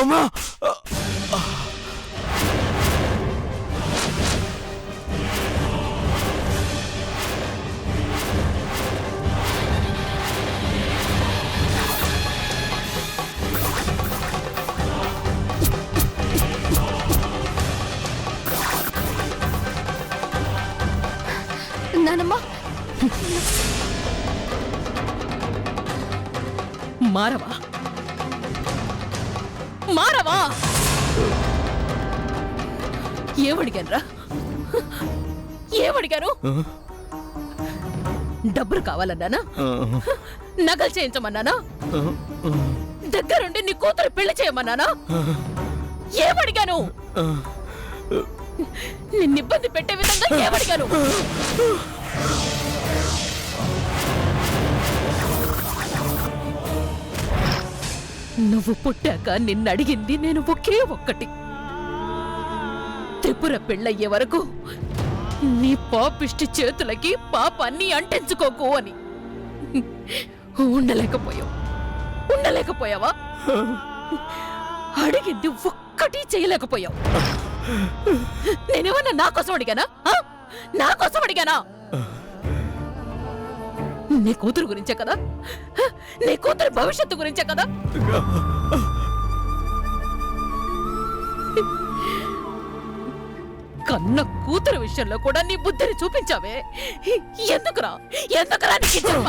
అమ్మా! నానమ్మ, మారవా మారవా? ఏమడిగానురా? ఏమడిగాను? డబ్బులు కావాలన్నానా? నగలు చేయించమన్నానా? దగ్గరుండి నీ కూతురు పెళ్లి చేయమన్నానా? ఏమడిగాను? నిన్ను ఇబ్బంది పెట్టే విధంగా ఏమడిగాను? నువ్వు పుట్టాక నిన్నడిగింది నేను ఒకే ఒక్కటి, త్రిపుర పెళ్ళయ్యే వరకు నీ పాపిష్టి చేతులకి పాపాన్ని అంటించుకోకు అని. ఉండలేకపోయావా? అడిగింది ఒక్కటి చేయలేకపోయావు. నేనేమన్నా నా కోసం అడిగానా? నా కోసం అడిగానా? నీ కూతురు గురించే కదా, నీ కూతురు భవిష్యత్తు గురించే కదా. కన్న కూతురు విషయంలో కూడా నీ బుద్ధిని చూపించావే. ఎందుకురా నీకు ఈ జన్మ?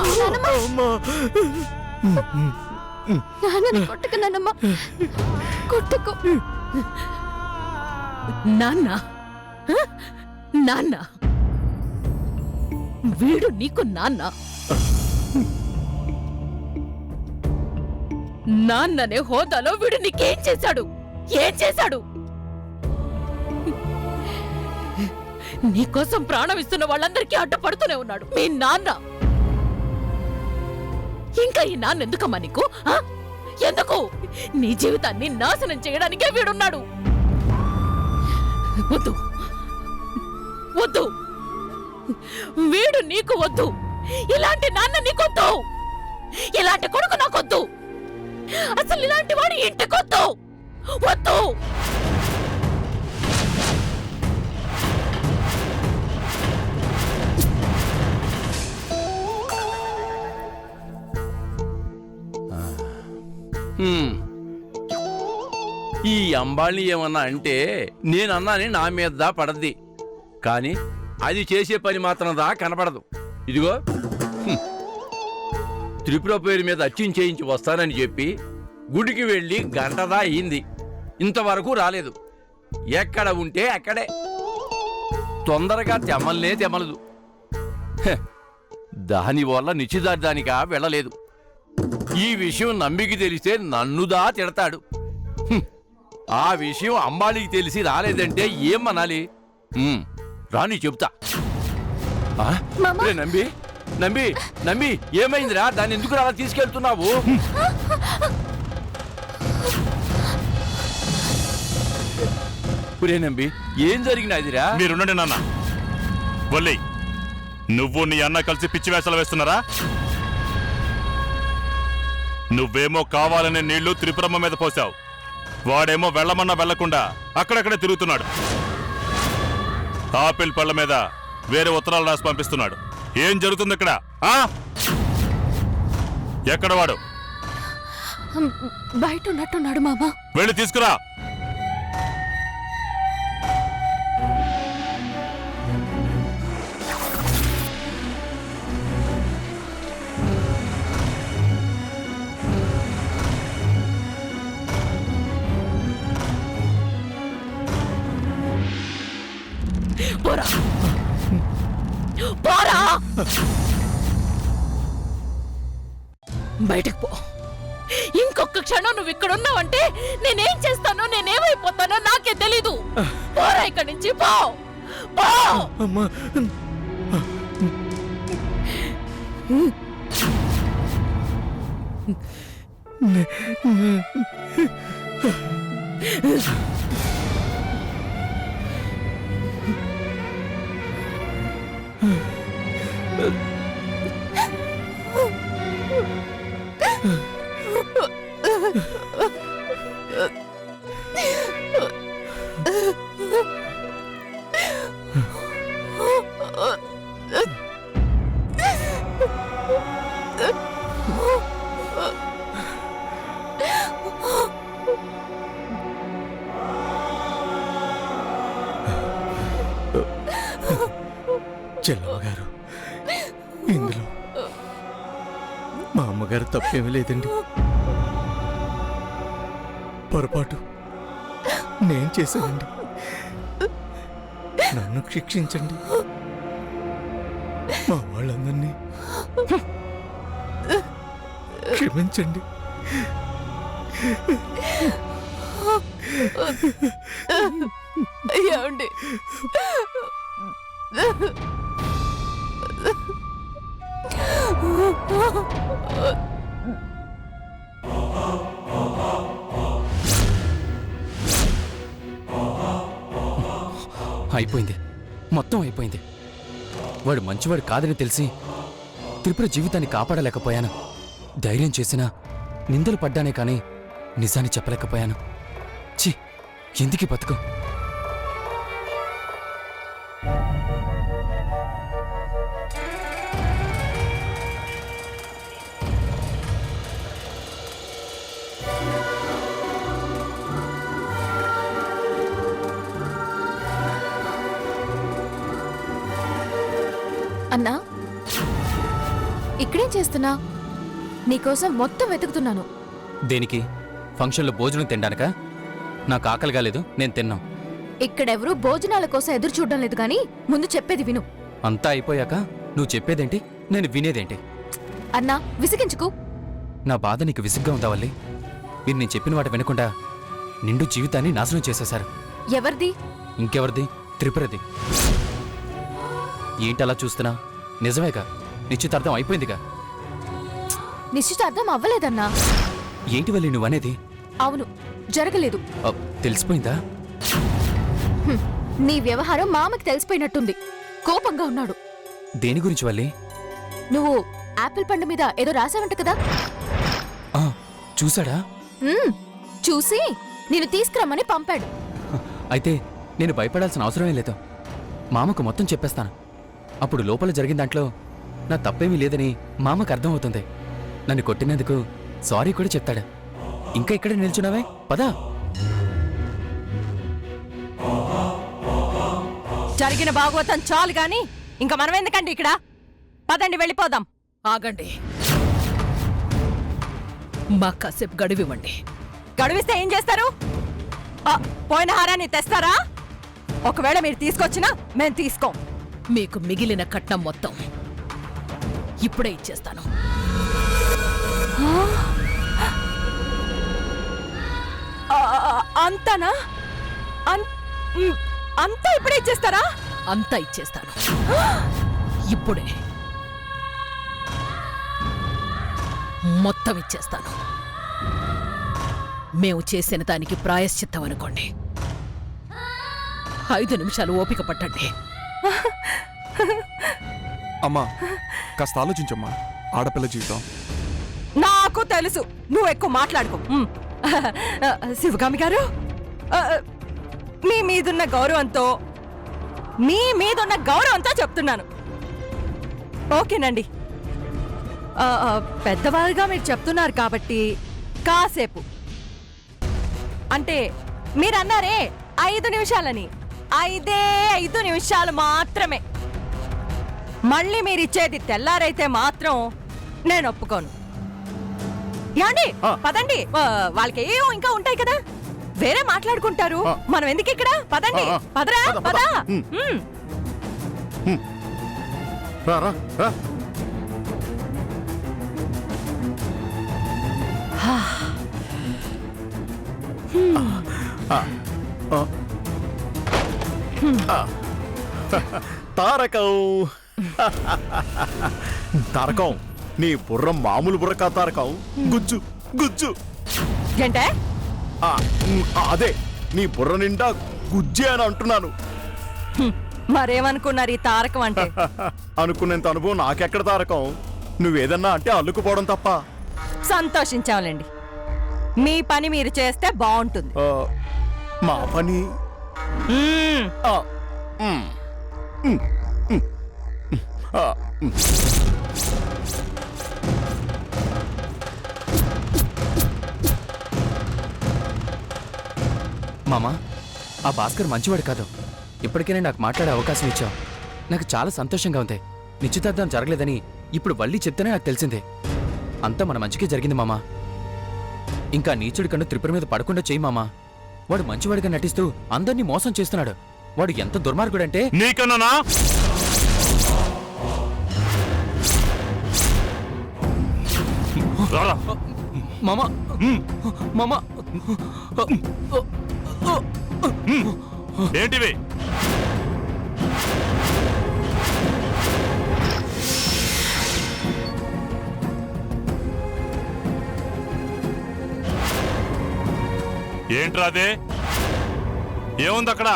నాన్నని కొట్టుకు నానమ్మ, కొట్టుకు. నాన్న వీడు నీకు నాన్న. నాన్ననే హోదాలో వీడు నీకేం చేశాడు? ఏం చేశాడు? నీకోసం ప్రాణం ఇస్తున్న వాళ్ళందరికీ అడ్డుపడుతూనే ఉన్నాడు మీ నాన్న. ఇంకా ఈ నాన్న ఎందుకమ్మా నీకు? ఎందుకు? నీ జీవితాన్ని నాశనం చేయడానికే వీడున్నాడు. వద్దు వద్దు, వీడు నీకు వద్దు. ఇలాంటి నాన్న నీకొద్దు, ఇలాంటి కొడుకు నాకొద్దు, అసలు ఇలాంటి వాడు ఇంటికొద్దు. వద్దు. ఈ అంబాళి ఏమన్నా అంటే నేనన్నాని నా మీద పడద్ది, కానీ అది చేసే పని మాత్రం దా కనపడదు. ఇదిగో త్రిపుర పేరు మీద అచ్చిన చేయించి వస్తానని చెప్పి గుడికి వెళ్ళి గంటదా అయింది, ఇంతవరకు రాలేదు. ఎక్కడ ఉంటే అక్కడే, తొందరగా తెమలదు. దానివల్ల నిశ్చితార్థానికా వెళ్ళలేదు. ఈ విషయం నమ్మికి తెలిస్తే నన్నుదా తిడతాడు. ఆ విషయం అంబాళికి తెలిసి రాలేదంటే ఏమనాలి? రాని చెప్తా. నంబి నంబి నంబి ఏమైందిరా? దాన్ని ఎందుకు అలా తీసుకెళ్తున్నావు? పురే నంబి, ఏం జరిగినదిరా? మీరుండండి నాన్న. వల్లి, నువ్వు నీ అన్న కలిసి పిచ్చి వేషాలు వేస్తున్నారా? నువ్వేమో కావాలనే నీళ్లు త్రిపురమ్మ మీద పోసావు, వాడేమో వెళ్ళమన్నా వెళ్లకుండా అక్కడక్కడే తిరుగుతున్నాడు. ఆపిల్ పళ్ళ మీద వేరే ఉత్తరాలు రాసి పంపిస్తున్నాడు. ఏం జరుగుతుంది ఇక్కడ? ఎక్కడ వాడు? బయట ఉన్నట్టున్నాడు మామా. వెళ్ళి తీసుకురా. పోరా, బయటకు పో. ఇంకొక క్షణం నువ్వు ఇక్కడున్నావంటే నేనేం చేస్తానో, నేనేమైపోతానో నాకే తెలీదు. పోరా ఇక్కడి నుంచి, పో. చెల్లమ్మ గారు, ఇందులో మా అమ్మగారు తప్పేమీ లేదండి. పొరపాటు నేను చేశానండి. నన్ను శిక్షించండి. మా వాళ్ళందరినీ క్షమించండి. ఏమండి? అయిపోయింది, మొత్తం అయిపోయింది. వాడు మంచివాడు కాదని తెలిసి త్రిపుర జీవితాన్ని కాపాడలేకపోయాను. ధైర్యం చేసినా నిందలు పడ్డానే కానీ నిజాన్ని చెప్పలేకపోయాను. ఛీ, ఎందుకీ బతుకు? అన్నా, ఇక్కడేం చేస్తున్నా? నీకోసం మొత్తం వెతుకుతున్నాను. దేనికి? ఫంక్షన్లో భోజనం తినడానికా? నాకు ఆకలి కాలేదు, నేను తిన్నాం. ఇక్కడెవరూ భోజనాల కోసం ఎదురు చూడడం లేదు కానీ ముందు చెప్పేది విను. అంతా అయిపోయాక నువ్వు చెప్పేదేంటి, నేను వినేదేంటి? అన్నా, విసిగించుకు. నా బాధ నీకు విసుగ్గా ఉందా వల్లి? మీరు నేను చెప్పిన వాటి వినకుండా నిండు జీవితాన్ని నాశనం చేసేశారు. ఎవరిది? ఇంకెవరిది? త్రిపురది. ఏంటలా చూస్తున్నా? నిజమేగా, నిశ్చితార్థం అయిపోయిందిగా. నిశ్చితార్థం అవ్వలేదన్నా. ఏంటి వల్లి నువ్వనేది? అవును, జరగలేదు. తెలిసిపోయిందా? నీ వ్యవహారం మామకి తెలిసిపోయినట్టుంది. కోపంగా ఉన్నాడు. దేని గురించి వల్లి? నువ్వు ఆపిల్ పండు మీద ఏదో రాసావంట కదా? ఆ, చూసాడా? చూసి నేను తీసుకురమ్మని పంపాడు. అయితే నేను భయపడాల్సిన అవసరమే లేదు. మామకు మొత్తం చెప్పేస్తాను. అప్పుడు లోపల జరిగిన దాంట్లో నా తప్పేమీ లేదని మామకు అర్థమవుతుంది. నన్ను కొట్టినందుకు సారీ కూడా చెప్తాడు. ఇంకా ఇక్కడే నిల్చున్నావే, పదా. జరిగిన భాగవతం చాలు గాని ఇంకా మనం ఎందుకండి ఇక్కడ? పదండి, వెళ్ళిపోదాం. ఆగండి, మాకు కాసేపు గడువివ్వండి. గడువిస్తే ఏం చేస్తారు? పోయిన హారాన్ని తెస్తారా? ఒకవేళ మీరు తీసుకొచ్చినా మేం తీసుకోం. మీకు మిగిలిన కట్నం మొత్తం ఇప్పుడే ఇచ్చేస్తాను. అంతానా? అంతా ఇప్పుడే ఇచ్చేస్తారా? అంతా ఇచ్చేస్తాను ఇప్పుడే, మొత్తం ఇచ్చేస్తాను. మేము చేసిన దానికి ప్రాయశ్చిత్తం అనుకోండి. 5 నిమిషాలు ఓపిక పట్టండి. అమ్మా, కాస్త ఆలోచించమ్మా. ఆడపిల్ల జీవితం. నాకు తెలుసు, నువ్వు ఎక్కువ మాట్లాడుకో. శివగామి గారు, మీ మీదున్న గౌరవంతో చెప్తున్నాను. ఓకేనండి. పెద్దవారుగా మీరు చెప్తున్నారు కాబట్టి కాసేపు, అంటే మీరన్నారే 5 నిమిషాలని, 5 నిమిషాలు మాత్రమే. మళ్ళీ మీరిచ్చేది తెల్లారైతే మాత్రం నేను ఒప్పుకోను. యాండి, పదండి. వాళ్ళకి ఏవో ఇంకా ఉంటాయి కదా, వేరే మాట్లాడుకుంటారు. మనం ఎందుకు ఇక్కడ? పదండి, పదరా, పదా. తారకం, తారకం, నీ బుర్ర మామూలు బుర్ర కా తారకం. గుజ్జు గుజ్జు ఏంటే? అదే, నీ బుర్ర నిండా గుజ్జే అని అంటున్నాను. మరేమనుకున్నారు ఈ తారకం అంటే? అనుకునేంత అనుభవం నాకెక్కడ తారకం. నువ్వేదన్నా అంటే అల్లుకుపోవడం తప్ప. సంతోషించాలండి. మీ పని మీరు చేస్తే బాగుంటుంది. మా పని మామా, ఆ భాస్కర్ మంచివాడు కాదు. ఇప్పటికైనా నాకు మాట్లాడే అవకాశం ఇచ్చావు. నాకు చాలా సంతోషంగా ఉంది. నిశ్చితార్థం జరగలేదని ఇప్పుడు వల్లి చెప్తేనే నాకు తెలిసిందే. అంతా మన మంచికే జరిగింది మామా. ఇంకా నీచుడి కన్ను త్రిపుర మీద పడకుండా చెయ్యి మామా. వాడు మంచివాడిగా నటిస్తూ అందర్నీ మోసం చేస్తున్నాడు. వాడు ఎంత దుర్మార్గుడంటే నీకన్నానా? రారా. మామా మామా ఏంటివి? ఏంట్రా అదే? ఏముంది అక్కడ?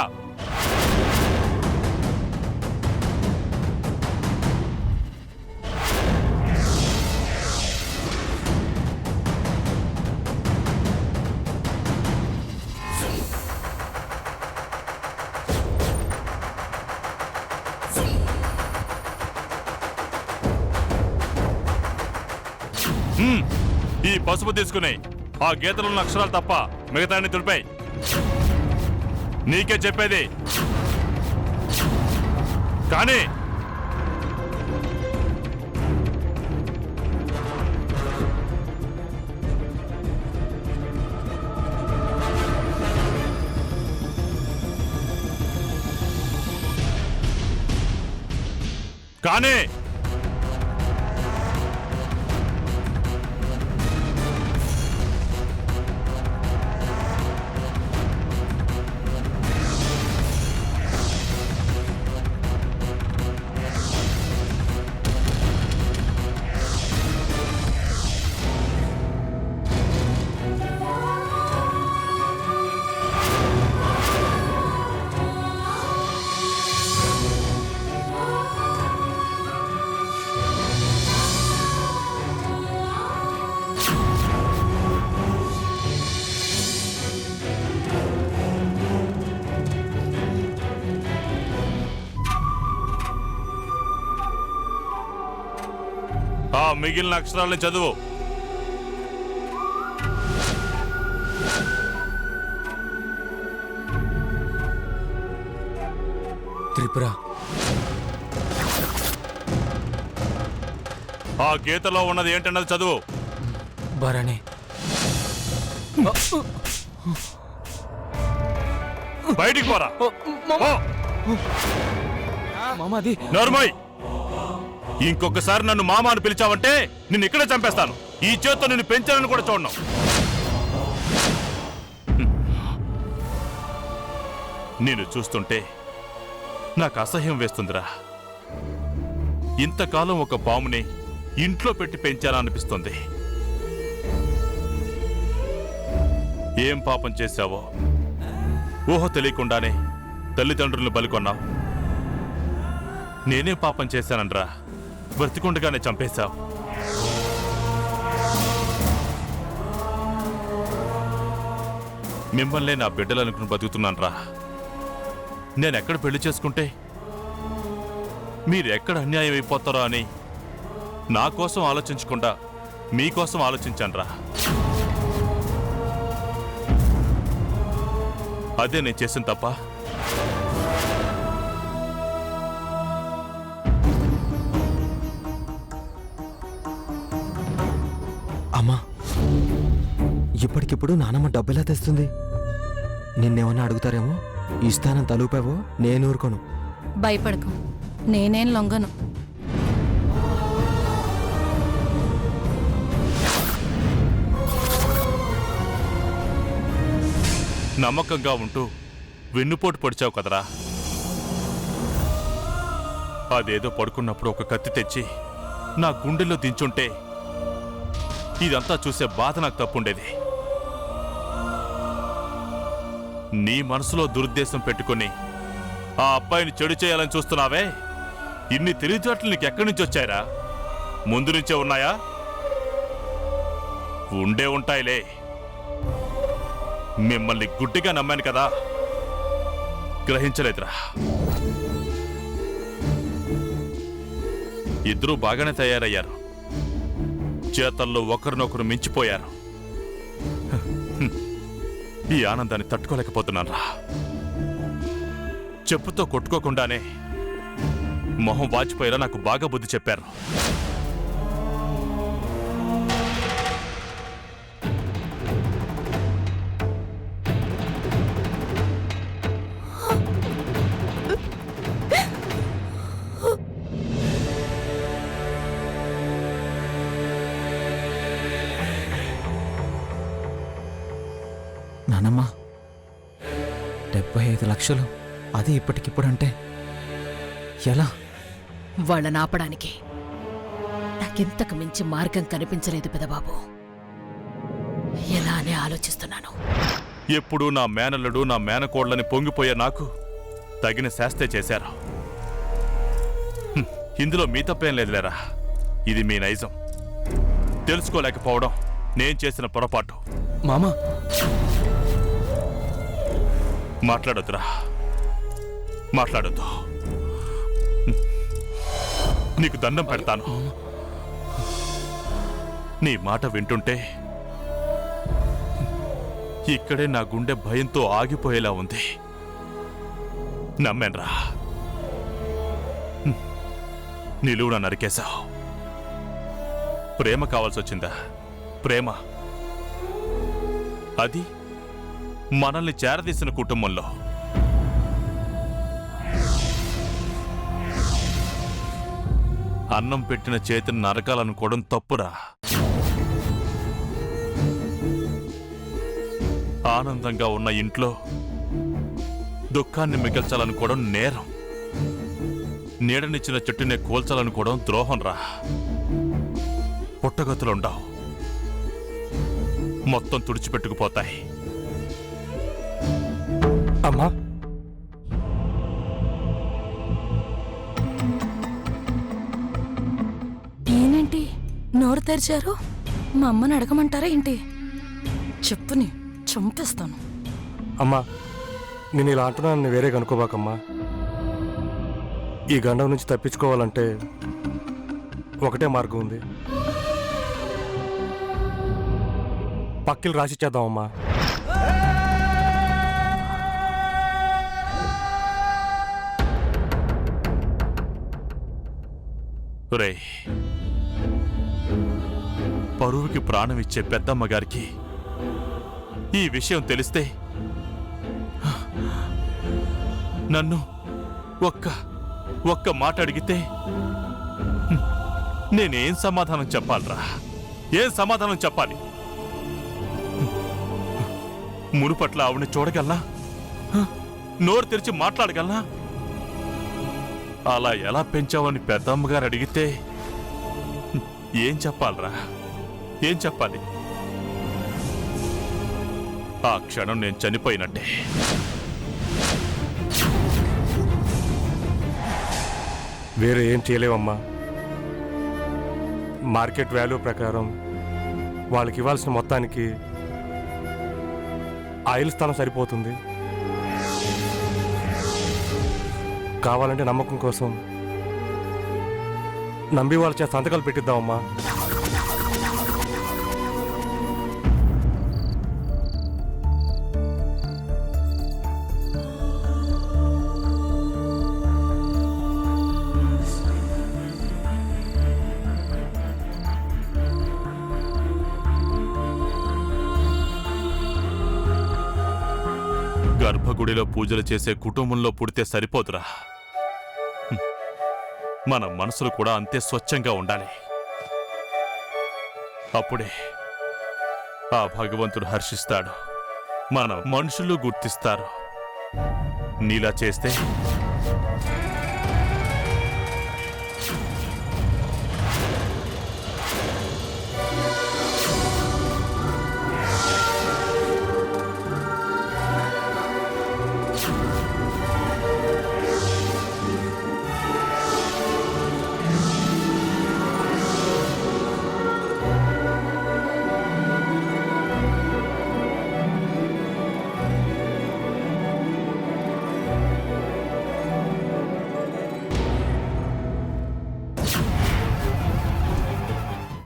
ఈ పసుపు తీసుకుని ఆ గీతలో ఉన్న అక్షరాలు తప్ప మిగతాన్ని తుడిపాయి. నీకే చెప్పేది. కానీ కానీ ఆ మిగిలిన అక్షరాలను చదువు. త్రిపుర. ఆ గీతలో ఉన్నది ఏంటన్నది చదువు. భరణి. బయటికి పోరా. మామా అది నోర్మయ్, ఇంకొకసారి నన్ను మామ అని పిలిచావంటే నిన్ను ఇక్కడే చంపేస్తాను. ఈ చేత్తో నిన్ను పెంచాలని కూడా చూడను. నేను చూస్తుంటే నాకు అసహ్యం వేస్తుందిరా. ఇంతకాలం ఒక పాముని ఇంట్లో పెట్టి పెంచాలనిపిస్తుంది. ఏం పాపం చేశావో ఊహ తెలియకుండానే తల్లిదండ్రులను బలికొన్నావు. నేనే పాపం చేశానన్రా. బ్రతికుండగానే చంపేశావు. మిమ్మల్నే నా బిడ్డలనుకుని బతుకుతున్నాన్రా. నేనెక్కడ పెళ్లి చేసుకుంటే మీరెక్కడ అన్యాయం అయిపోతారో అని నా కోసం ఆలోచించకుండా మీకోసం ఆలోచించాన్రా. అదే నేను చేసిన తప్ప. అమ్మా, ఇప్పటికిప్పుడు నానమ్మ డబ్బెలా తెస్తుంది? నిన్నేమన్నా అడుగుతారేమో. ఇస్తానని తలుపావో నేను ఊరుకోను. భయపడకు, నేనేం లొంగను. నమ్మకంగా ఉంటూ వెన్నుపోటు పొడిచావు కదరా. అదేదో పడుకున్నప్పుడు ఒక కత్తి తెచ్చి నా గుండెల్లో దించుంటే ఇదంతా చూసే బాధ నాకు తప్పుండేది. నీ మనసులో దురుద్దేశం పెట్టుకుని ఆ అబ్బాయిని చెడు చేయాలని చూస్తున్నావే, ఇన్ని తెలివితేటలు నీకు ఎక్కడి నుంచి వచ్చాయరా? ముందు నుంచే ఉన్నాయా? ఉండే ఉంటాయిలే. మిమ్మల్ని గుడ్డిగా నమ్మాను కదా, గ్రహించలేదురా. ఇద్దరూ బాగానే తయారయ్యారు. చేతల్లో ఒకరినొకరు మించిపోయారు. ఈ ఆనందాన్ని తట్టుకోలేకపోతున్నాను రా. చెప్పుతో కొట్టుకోకుండానే మొహం వాచిపోయేలా నాకు బాగా బుద్ధి చెప్పారు. నానమ్మ 75 లక్షలు, అది ఇప్పటికిప్పుడంటే ఎలా? వాళ్ళని ఆపడానికి నాకింతకు మించి మార్గం కనిపించలేదు పెదబాబు. ఎలా అని ఆలోచిస్తున్నాను. ఎప్పుడూ నా మేనల్లుడు నా మేనకోడ్లని పొంగిపోయే నాకు తగిన శాస్తే చేశారు. ఇందులో మీ తప్పేం లేదులేరా. ఇది మీ నైజం. తెలుసుకోలేకపోవడం నేను చేసిన పొరపాటు. మామా, మాట్లాడొద్దురా, మాట్లాడొద్దు. నీకు దండం పెడతాను. నీ మాట వింటుంటే ఇక్కడే నా గుండె భయంతో ఆగిపోయేలా ఉంది. నమ్మాన్రా. నిలువున నరికేశావు. ప్రేమ కావాల్సి వచ్చిందా? ప్రేమ అది మనల్ని చేరదీసిన కుటుంబంలో. అన్నం పెట్టిన చేతిని నరకాలనుకోవడం తప్పురా. ఆనందంగా ఉన్న ఇంట్లో దుఃఖాన్ని మిగల్చాలనుకోవడం నేరం. నీడనిచ్చిన చెట్టునే కూల్చాలనుకోవడం ద్రోహం రా. పుట్టగతులుండవు, మొత్తం తుడిచిపెట్టుకుపోతాయి. అమ్మా, ఏంటి నోరు తెరిచారు? మా అమ్మని అడగమంటారా ఏంటి? చెప్పుని చంపేస్తాను. అమ్మా, నేను ఇలా అంటున్నాను, వేరే కనుక్కోబాకమ్మా. ఈ గండం నుంచి తప్పించుకోవాలంటే ఒకటే మార్గం ఉంది. పక్కిలు రాసిచ్చేద్దామమ్మా. రే, పరువుకి ప్రాణం ఇచ్చే పెద్దమ్మ గారికి ఈ విషయం తెలిస్తే నన్ను ఒక్క మాట అడిగితే నేనేం సమాధానం చెప్పాలరా? ఏం సమాధానం చెప్పాలి? మునుపట్ల ఆవిడని చూడగలనా? నోరు తెరిచి మాట్లాడగలనా? అలా ఎలా పెంచావని పెద్దమ్మగారు అడిగితే ఏం చెప్పాలరా? ఏం చెప్పాలి? ఆ క్షణం నేను చనిపోయినట్టే. వేరే ఏం చేయలేవమ్మా. మార్కెట్ వాల్యూ ప్రకారం వాళ్ళకి ఇవ్వాల్సిన మొత్తానికి ఆయిల్ స్థానం సరిపోతుంది. కావాలంటే నమ్మకం కోసం నమ్మి వాళ్ళ చేత సంతకాలు పెట్టిద్దామమ్మా. గర్భగుడిలో పూజలు చేసే కుటుంబంలో పుడితే సరిపోదురా. మన మనసులు కూడా అంతే స్వచ్ఛంగా ఉండాలి. అప్పుడే ఆ భగవంతుడు హర్షిస్తాడు, మన మనుషులు గుర్తిస్తారు. నీలా చేస్తే